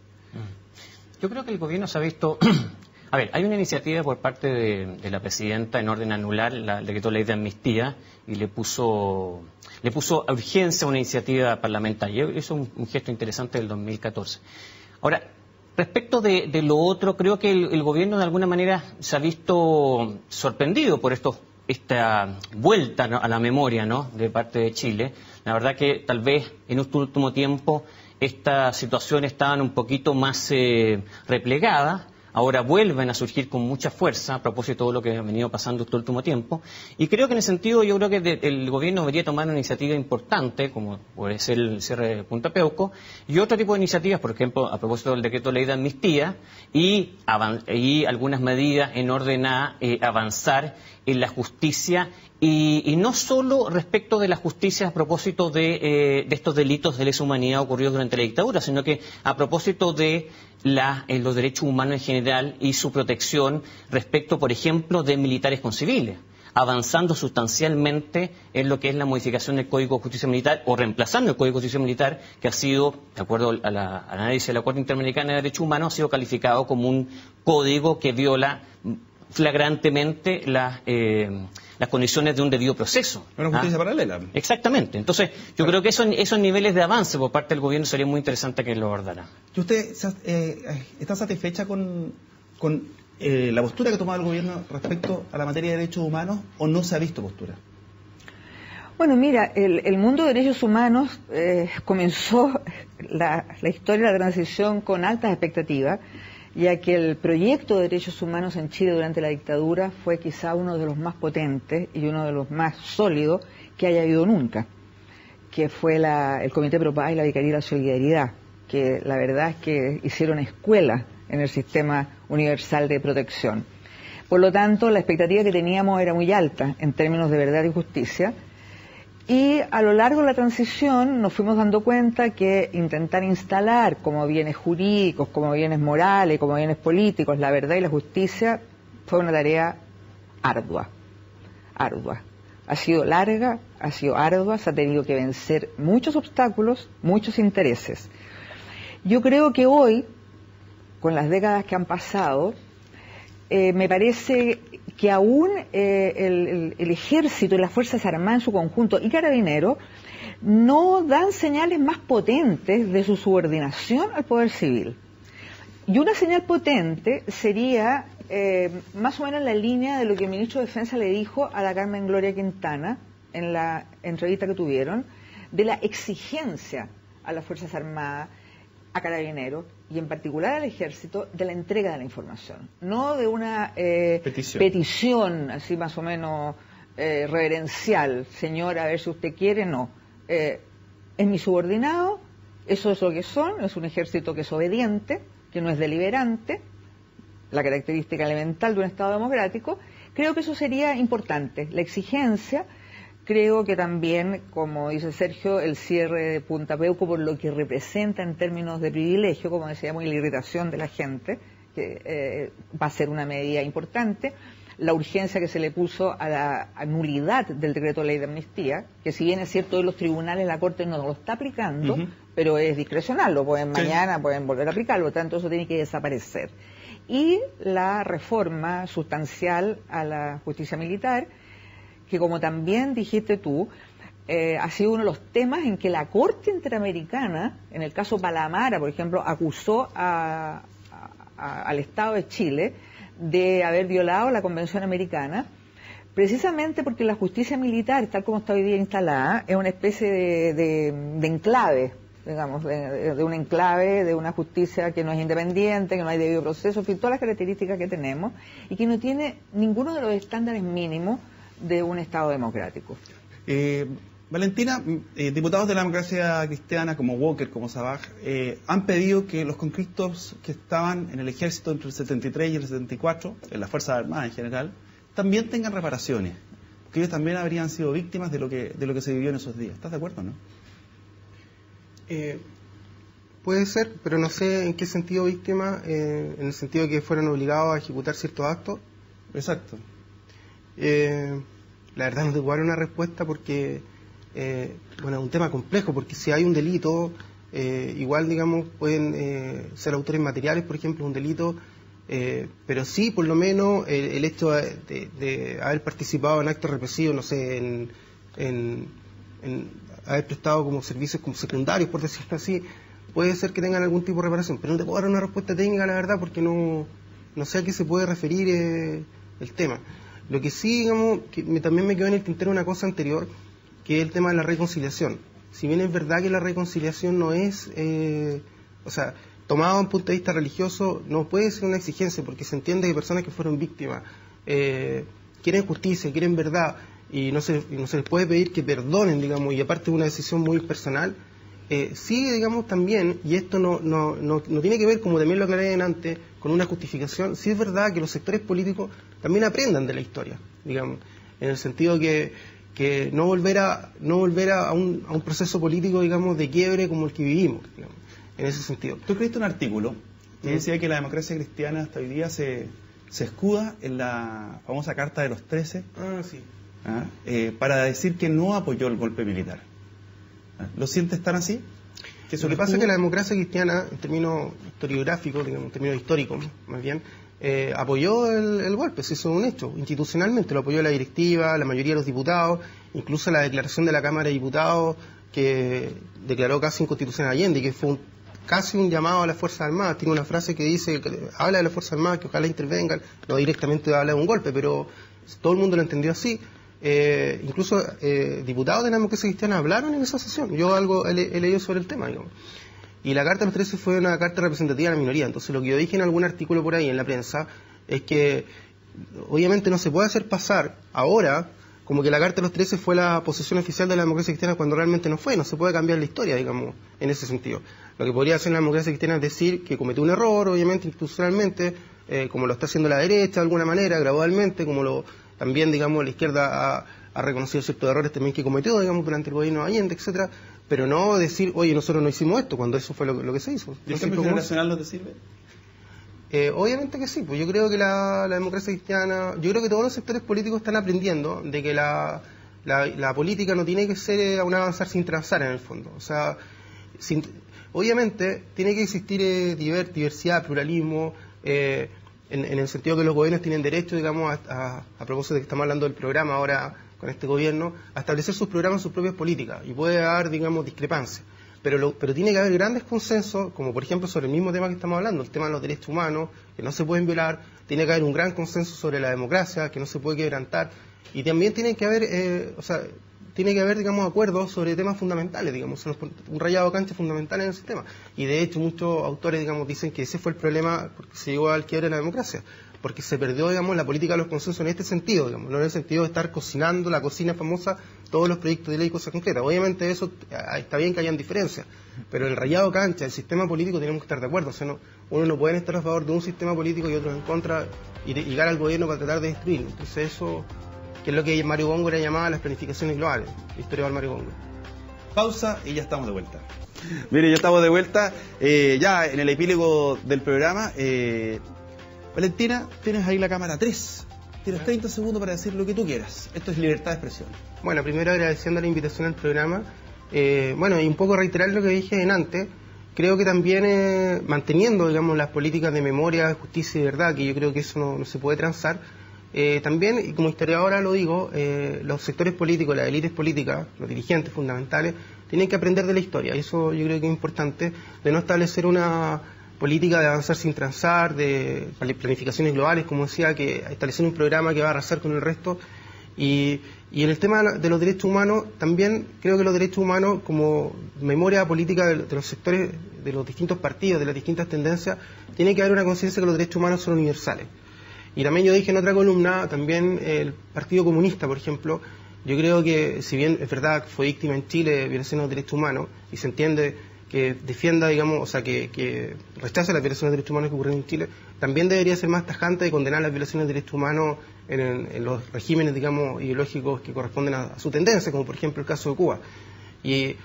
Yo creo que el gobierno se ha visto... A ver, hay una iniciativa por parte de la presidenta en orden a anular el decreto de ley de amnistía y le puso a urgencia una iniciativa parlamentaria. Eso es un gesto interesante del 2014. Ahora, respecto de lo otro, creo que el gobierno de alguna manera se ha visto sorprendido por esta vuelta, ¿no?, a la memoria, ¿no?, de parte de Chile. La verdad que tal vez en este último tiempo estas situaciones estaban un poquito más replegadas. Ahora vuelven a surgir con mucha fuerza a propósito de todo lo que ha venido pasando este último tiempo. Y creo que en ese sentido yo creo que el gobierno debería tomar una iniciativa importante, como puede ser el cierre de Punta Peuco, y otro tipo de iniciativas, por ejemplo, a propósito del decreto de ley de amnistía, y algunas medidas en orden a avanzar en la justicia, y no solo respecto de la justicia a propósito de estos delitos de lesa humanidad ocurridos durante la dictadura, sino que a propósito de los derechos humanos en general y su protección respecto, por ejemplo, de militares con civiles, avanzando sustancialmente en lo que es la modificación del Código de Justicia Militar o reemplazando el Código de Justicia Militar, que ha sido, de acuerdo al análisis de la Corte Interamericana de Derechos Humanos, ha sido calificado como un código que viola flagrantemente las condiciones de un debido proceso. Una justicia paralela. Exactamente. Entonces, yo creo que esos niveles de avance por parte del gobierno sería muy interesante que lo abordara. ¿Y usted está satisfecha con la postura que ha tomado el gobierno respecto a la materia de derechos humanos o no se ha visto postura? Bueno, mira, el mundo de derechos humanos comenzó la historia de la transición con altas expectativas, ya que el proyecto de derechos humanos en Chile durante la dictadura fue quizá uno de los más potentes y uno de los más sólidos que haya habido nunca, que fue el Comité Pro Paz y la Vicaría de la Solidaridad, que la verdad es que hicieron escuela en el sistema universal de protección. Por lo tanto, la expectativa que teníamos era muy alta en términos de verdad y justicia, y a lo largo de la transición nos fuimos dando cuenta que intentar instalar como bienes jurídicos, como bienes morales, como bienes políticos, la verdad y la justicia fue una tarea ardua. Ha sido larga, ha sido ardua, se ha tenido que vencer muchos obstáculos, muchos intereses. Yo creo que hoy, con las décadas que han pasado, me parece que aún el ejército y las Fuerzas Armadas en su conjunto y Carabineros no dan señales más potentes de su subordinación al poder civil. Y una señal potente sería más o menos en la línea de lo que el ministro de Defensa le dijo a la Carmen Gloria Quintana en la entrevista que tuvieron, de la exigencia a las Fuerzas Armadas, a Carabineros y en particular al Ejército de la entrega de la información, no de una petición así más o menos reverencial, señora, a ver si usted quiere, no. Es mi subordinado, eso es lo que son, es un ejército que es obediente, que no es deliberante, la característica elemental de un Estado democrático. Creo que eso sería importante, la exigencia. Creo que también, como dice Sergio, el cierre de Punta Peuco, por lo que representa en términos de privilegio, como decíamos, y la irritación de la gente, que va a ser una medida importante. La urgencia que se le puso a la nulidad del decreto de ley de amnistía, que si bien es cierto hoy los tribunales, la Corte no lo está aplicando, pero es discrecional, lo pueden mañana, pueden volver a aplicarlo, por lo tanto eso tiene que desaparecer. Y la reforma sustancial a la justicia militar, que como también dijiste tú, ha sido uno de los temas en que la Corte Interamericana, en el caso Palamara, por ejemplo, acusó al Estado de Chile de haber violado la Convención Americana, precisamente porque la justicia militar, tal como está hoy día instalada, es una especie de enclave, digamos, de un enclave, de una justicia que no es independiente, que no hay debido proceso, en fin, todas las características que tenemos, y que no tiene ninguno de los estándares mínimos de un Estado democrático. Valentina, diputados de la democracia cristiana como Walker, como Sabaj, han pedido que los conscriptos que estaban en el ejército entre el 73 y el 74, en las Fuerzas Armadas en general, también tengan reparaciones, porque ellos también habrían sido víctimas de lo que se vivió en esos días. ¿Estás de acuerdo, no? Puede ser, pero no sé en qué sentido víctima, en el sentido de que fueran obligados a ejecutar ciertos actos. Exacto. La verdad no te puedo dar una respuesta porque, bueno, es un tema complejo, porque si hay un delito, igual, digamos, pueden ser autores materiales, por ejemplo, un delito, pero sí, por lo menos, el hecho de haber participado en actos represivos, no sé, en haber prestado como servicios como secundarios, por decirlo así, puede ser que tengan algún tipo de reparación, pero no te puedo dar una respuesta técnica, la verdad, porque no sé a qué se puede referir el tema. Lo que sí, digamos, que también me quedó en el tintero una cosa anterior, que es el tema de la reconciliación. Si bien es verdad que la reconciliación no es, o sea, tomado en punto de vista religioso, no puede ser una exigencia, porque se entiende que personas que fueron víctimas quieren justicia, quieren verdad, y no se les puede pedir que perdonen, digamos, y aparte de una decisión muy personal. Sí, digamos, también, y esto no tiene que ver, como también lo aclaré antes, con una justificación. Sí es verdad que los sectores políticos también aprendan de la historia, digamos, en el sentido que no volver a un proceso político, digamos, de quiebre como el que vivimos, digamos, en ese sentido. Tú escribiste un artículo que decía que la democracia cristiana hasta hoy día se escuda en la famosa Carta de los 13 para decir que no apoyó el golpe militar. ¿Lo sientes tan así? Lo que pasa es que la democracia cristiana, en términos historiográficos, digamos, en términos históricos, más bien, apoyó el golpe, se hizo un hecho, institucionalmente lo apoyó la directiva, la mayoría de los diputados, incluso la declaración de la Cámara de Diputados que declaró casi inconstitucional a Allende, que fue casi un llamado a las Fuerzas Armadas. Tiene una frase que dice, habla de las Fuerzas Armadas, que ojalá intervengan, no directamente habla de un golpe, pero todo el mundo lo entendió así. Incluso diputados de la democracia cristiana hablaron en esa sesión. Yo algo he leído sobre el tema, digamos. Y la Carta de los 13 fue una carta representativa de la minoría. Entonces lo que yo dije en algún artículo por ahí en la prensa es que obviamente no se puede hacer pasar ahora como que la Carta de los 13 fue la posición oficial de la democracia cristiana cuando realmente no fue. No se puede cambiar la historia, digamos, en ese sentido. Lo que podría hacer la democracia cristiana es decir que cometió un error, obviamente, institucionalmente, como lo está haciendo la derecha de alguna manera, gradualmente, como también, digamos, la izquierda ha reconocido ciertos errores también que cometió, digamos, durante el gobierno de Allende, etcétera, pero no decir, oye, nosotros no hicimos esto, cuando eso fue lo que se hizo. ¿Y el cambio generacional no te sirve? Obviamente que sí, pues yo creo que la democracia cristiana, yo creo que todos los sectores políticos están aprendiendo de que la política no tiene que ser un avanzar sin transar en el fondo. O sea, obviamente tiene que existir diversidad, pluralismo, en el sentido que los gobiernos tienen derecho, digamos, a propósito de que estamos hablando del programa ahora con este gobierno, a establecer sus programas, sus propias políticas, y puede haber, digamos, discrepancias. Pero tiene que haber grandes consensos, como por ejemplo sobre el mismo tema que estamos hablando, el tema de los derechos humanos, que no se pueden violar. Tiene que haber un gran consenso sobre la democracia, que no se puede quebrantar. Y también tiene que haber, digamos, acuerdos sobre temas fundamentales, digamos, un rayado de cancha fundamental en el sistema. Y de hecho muchos autores, digamos, dicen que ese fue el problema porque se llegó al quiebre de la democracia, porque se perdió, digamos, la política de los consensos en este sentido, digamos, no en el sentido de estar cocinando la cocina famosa todos los proyectos de ley y cosas concretas. Obviamente eso está bien que hayan diferencias, pero el rayado de cancha, el sistema político, tenemos que estar de acuerdo. O sea, uno no puede estar a favor de un sistema político y otros en contra y llegar al gobierno para tratar de destruirlo. Entonces eso, que es lo que Mario Góngora llamaba las planificaciones globales, el historiador Mario Góngora. Pausa y ya estamos de vuelta. Mire, ya estamos de vuelta, ya en el epílogo del programa. Valentina, tienes ahí la cámara 3. Tienes 30 segundos para decir lo que tú quieras. Esto es libertad de expresión. Bueno, primero agradeciendo la invitación al programa. Bueno, y un poco reiterar lo que dije en antes. Creo que también manteniendo, digamos, las políticas de memoria, justicia y verdad, que yo creo que eso no se puede transar. También, y como historiadora lo digo, los sectores políticos, las élites políticas, los dirigentes fundamentales, tienen que aprender de la historia. Y eso yo creo que es importante, de no establecer una política de avanzar sin transar, de planificaciones globales, como decía, que establecer un programa que va a arrasar con el resto. Y en el tema de los derechos humanos, también creo que los derechos humanos, como memoria política de los sectores, de los distintos partidos, de las distintas tendencias, tiene que haber una conciencia que los derechos humanos son universales. Y también yo dije en otra columna, también el Partido Comunista, por ejemplo, yo creo que, si bien es verdad que fue víctima en Chile de violaciones de derechos humanos, y se entiende que defienda, digamos, o sea, que rechace las violaciones de derechos humanos que ocurren en Chile, también debería ser más tajante de condenar las violaciones de derechos humanos en los regímenes, digamos, ideológicos que corresponden a su tendencia, como por ejemplo el caso de Cuba. Y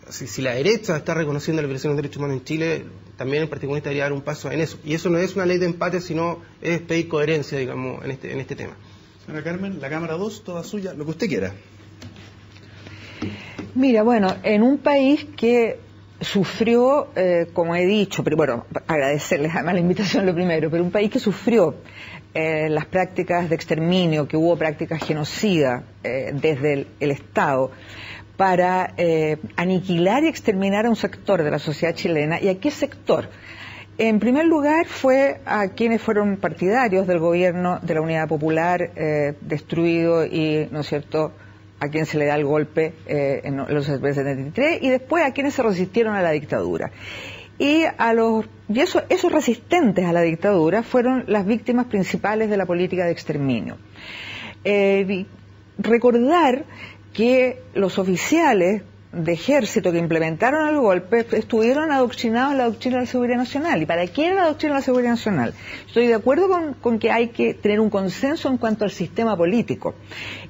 si la derecha está reconociendo las violaciones de derechos humanos en Chile, también el Partido Comunista debería dar un paso en eso. Y eso no es una ley de empate, sino es pedir coherencia, digamos, en este tema. Señora Carmen, la cámara 2, toda suya, lo que usted quiera. Mira, bueno, en un país que sufrió, como he dicho, pero bueno, agradecerles además la invitación lo primero, pero un país que sufrió las prácticas de exterminio, que hubo prácticas genocidas desde el Estado para aniquilar y exterminar a un sector de la sociedad chilena. ¿Y a qué sector? En primer lugar fue a quienes fueron partidarios del gobierno de la Unidad Popular destruido y, ¿no es cierto?, a quien se le da el golpe en los 73, y después a quienes se resistieron a la dictadura. Y esos resistentes a la dictadura fueron las víctimas principales de la política de exterminio. Recordar que los oficiales de ejército que implementaron el golpe estuvieron adoctrinados en la doctrina de la seguridad nacional. ¿Y para qué era la doctrina de la seguridad nacional? Estoy de acuerdo con que hay que tener un consenso en cuanto al sistema político.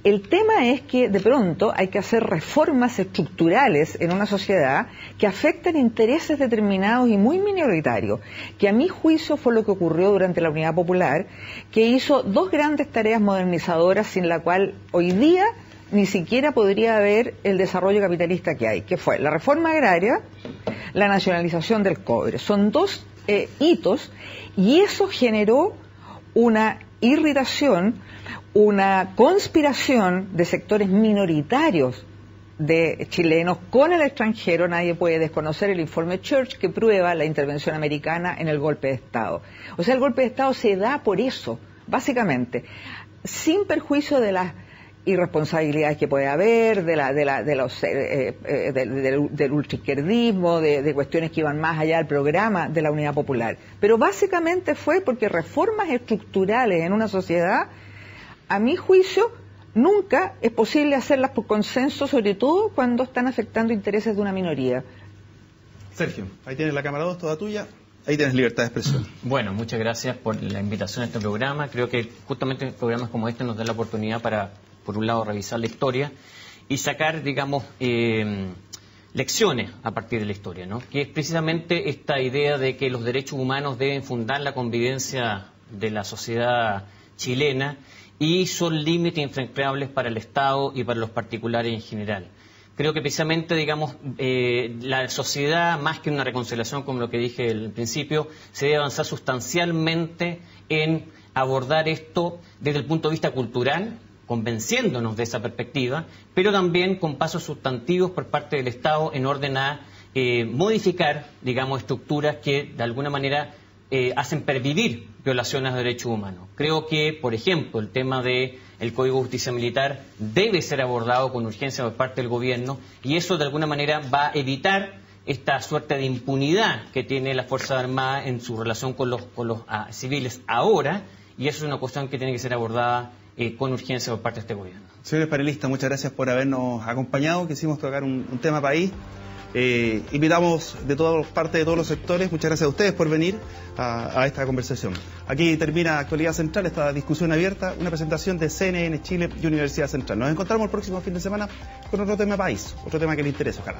El tema es que de pronto hay que hacer reformas estructurales en una sociedad que afectan intereses determinados y muy minoritarios, que a mi juicio fue lo que ocurrió durante la Unidad Popular, que hizo dos grandes tareas modernizadoras sin la cual hoy día ni siquiera podría haber el desarrollo capitalista que hay, que fue la reforma agraria, la nacionalización del cobre. Son dos hitos, y eso generó una irritación, una conspiración de sectores minoritarios de chilenos con el extranjero. Nadie puede desconocer el informe Church que prueba la intervención americana en el golpe de Estado. O sea, el golpe de Estado se da por eso, básicamente, sin perjuicio de las irresponsabilidades que puede haber, del ultraizquierdismo, de cuestiones que iban más allá del programa de la Unidad Popular. Pero básicamente fue porque reformas estructurales en una sociedad, a mi juicio, nunca es posible hacerlas por consenso, sobre todo cuando están afectando intereses de una minoría. Sergio, ahí tienes la cámara 2, toda tuya. Ahí tienes libertad de expresión. Bueno, muchas gracias por la invitación a este programa. Creo que justamente programas como este nos dan la oportunidad para, por un lado, revisar la historia y sacar, digamos, lecciones a partir de la historia, ¿no? Que es precisamente esta idea de que los derechos humanos deben fundar la convivencia de la sociedad chilena y son límites infranqueables para el Estado y para los particulares en general. Creo que precisamente, digamos, la sociedad, más que una reconciliación, como lo que dije al principio, se debe avanzar sustancialmente en abordar esto desde el punto de vista cultural, convenciéndonos de esa perspectiva, pero también con pasos sustantivos por parte del Estado en orden a modificar, digamos, estructuras que de alguna manera hacen pervivir violaciones de derechos humanos. Creo que, por ejemplo, el tema del Código de Justicia Militar debe ser abordado con urgencia por parte del gobierno y eso de alguna manera va a evitar esta suerte de impunidad que tiene la Fuerza Armada en su relación con los civiles ahora, y eso es una cuestión que tiene que ser abordada con urgencia por parte de este gobierno. Señores panelistas, muchas gracias por habernos acompañado. Quisimos tocar un tema país. Invitamos de todas partes, de todos los sectores. Muchas gracias a ustedes por venir a esta conversación. Aquí termina Actualidad Central, esta discusión abierta, una presentación de CNN Chile y Universidad Central. Nos encontramos el próximo fin de semana con otro tema país, otro tema que le interesa, ojalá.